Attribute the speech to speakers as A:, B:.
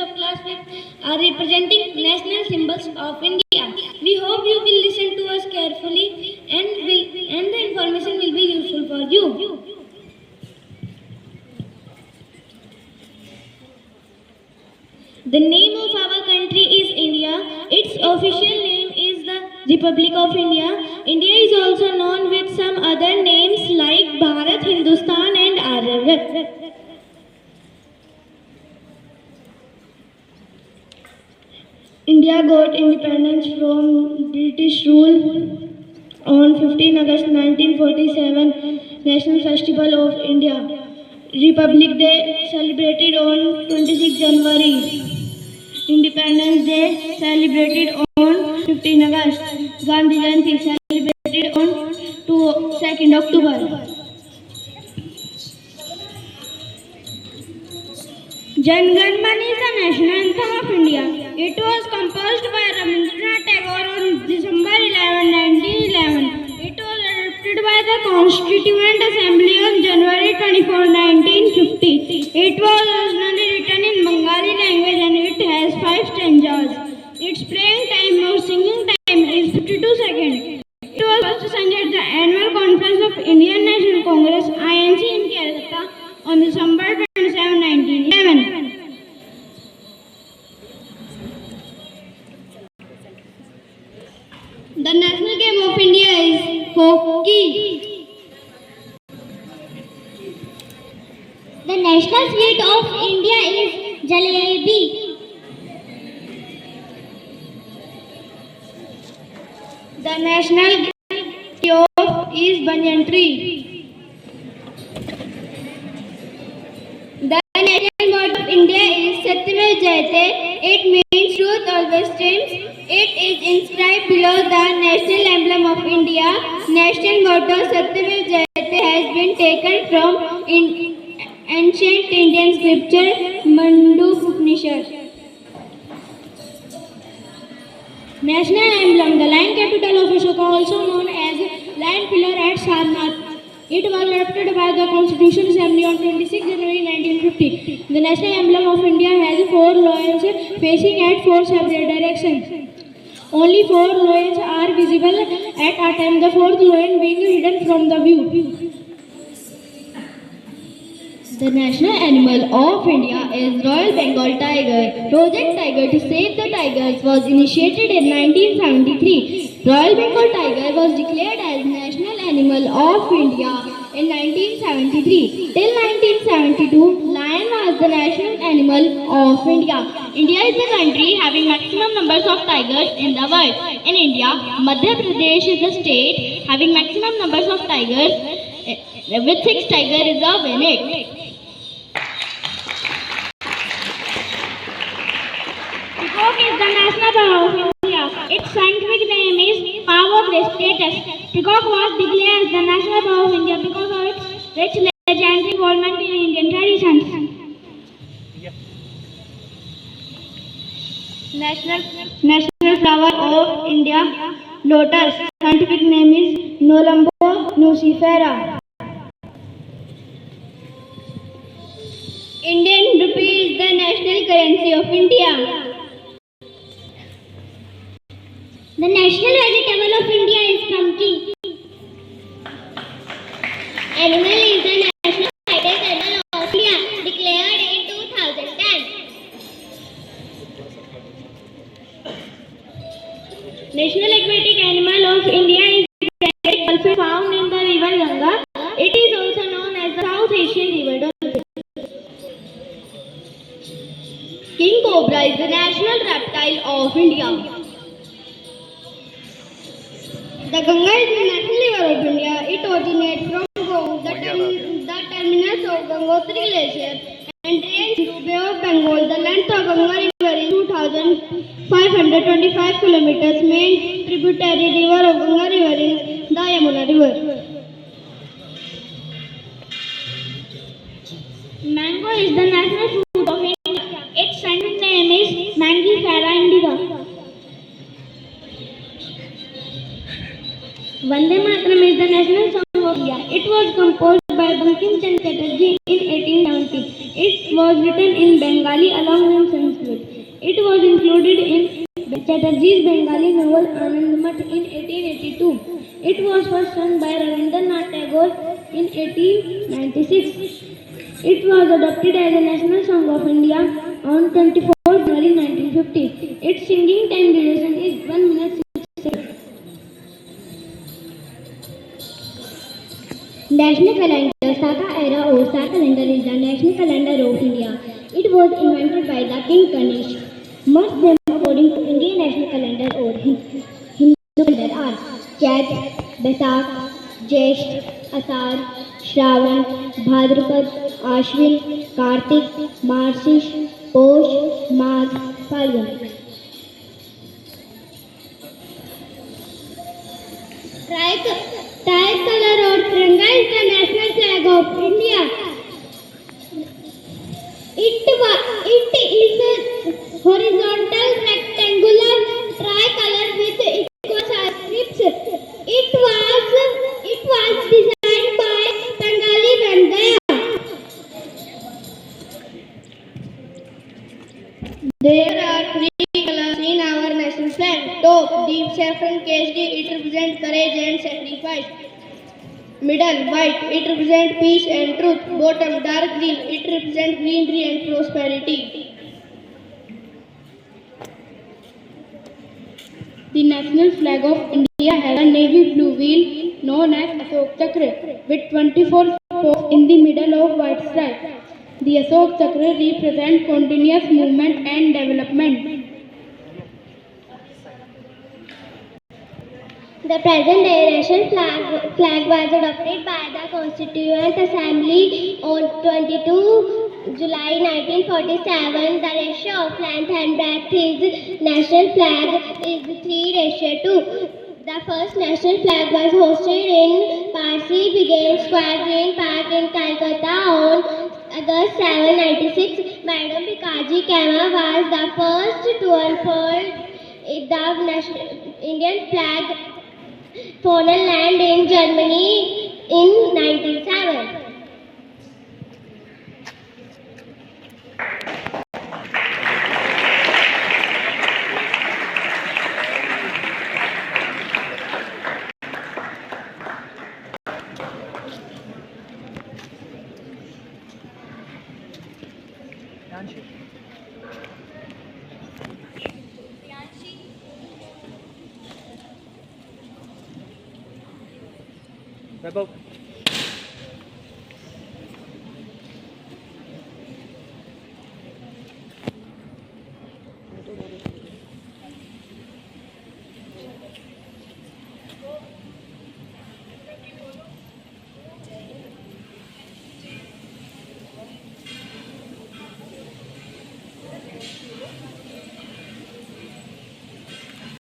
A: of class 5 are representing national symbols of India. We hope you will listen to us carefully and the information will be useful for you. The name of our country is India. Its official name is the Republic of India. India is also known with some other names like Bharat, Hindustan and Arab. India got independence from British rule on 15 August 1947, National Festival of India. Republic Day celebrated on 26 January. Independence Day celebrated on 15 August. Gandhi Jayanti celebrated on 2nd October. Jan Gan Man is the national anthem of India. It was composed by Rabindranath Tagore on December 11, 1911. It was adopted by the Constituent Assembly on January 24, 1950. It was originally written in Bengali language and it has 5 stanzas. Its playing time or singing time is 52 seconds. It was first sung at the annual conference of Indian National Congress (INC) in Calcutta on December 27, 1911. The national game of India is hockey. The national sweet of India is jalebi. The national crop is banyan tree. The national motto of India is Satyamev Jayate. It means truth always triumphs. It is inscribed below the national emblem of India. National motto Satyamev Jayate has been taken from ancient Indian scripture Mandukya Upanishad. National emblem, the lion capital of Ashoka, also known as Lion Pillar at Sarnath. It was adopted by the Constitution Assembly on 26 January 1950. The national emblem of India has 4 lions facing at 4 separate directions. Only 4 lions are visible at a time, the 4th lion being hidden from the view. The national animal of India is Royal Bengal Tiger. Project Tiger to Save the Tigers was initiated in 1973. Royal Bengal Tiger was declared as National Animal of India in 1973. Till 1972, lion was the national animal of India. India is the country having maximum numbers of tigers in the world. In India, Madhya Pradesh is the state having maximum numbers of tigers with 6 tiger reserves in it. Peacock is the national bird of India. Its scientific name is Pavo cristatus. Peacock was declared as the national bird of India because of its rich legendary involvement in Indian traditions. National flower of India, lotus. Scientific name is Nelumbo nucifera. Indian rupee is the national currency of India. The national vegetable of India is pumpkin. Animal is the national hightech animal of India, declared in 2010. National aquatic animal of India is the dolphin found in the river Ganga. It is also known as the South Asian river dolphin. King cobra is the national reptile of India. The Ganga is the national river of India. It originates from Gong, the terminus of Gangotri Glacier, and drains into Bay of Bengal. The length of Ganga river is 2,525 kilometers. Main tributary river of Ganga river is the Yamuna river. Mango is the national fruit of India. Its scientific name is Mangifera indica. Vande Mataram is the national song of India. It was composed by Bankim Chandra Chatterjee in 1870. It was written in Bengali along with Sanskrit. It was included in Chatterjee's Bengali novel Anandamath in 1882. It was first sung by Rabindranath Tagore in 1896. It was adopted as a national song of India on 24 January 1950. Its singing time duration is 1 minute 6 seconds. National calendar, Saka era or Saka calendar is the national calendar of India. It was invented by the King Ganesh. Most them according to Indian national calendar or Hindu calendar are Chat, Baisakh, Jyesht, Asar, Shravan, Bhadrapad, Ashwin, Kartik, Marsish, Posh, Magh, Phalgun. Tricolor or Tiranga is the national flag of India. It is a horizontal rectangular tricolor with equal strips. It was designed by Bengali Vandaya. There are three colors in our national flag. Top, deep saffron KSD, it represents courage and sacrifice. Middle, white, it represents peace and truth. Bottom, dark green, it represents greenery and prosperity. The national flag of India has a navy blue wheel known as Ashok Chakra with 24 spokes in the middle of white stripe. The Ashok Chakra represents continuous movement and development. The present day national flag was adopted by the Constituent Assembly on 22 July 1947. The ratio of length and breadth is national flag is 3:2. The first national flag was hosted in Parsi Brigade Square Green Park in Calcutta on August 7, 1996. Madam Bikaji Kama was the first to unfold the Indian flag foreign land in Germany in 1907.
B: Vaibhav.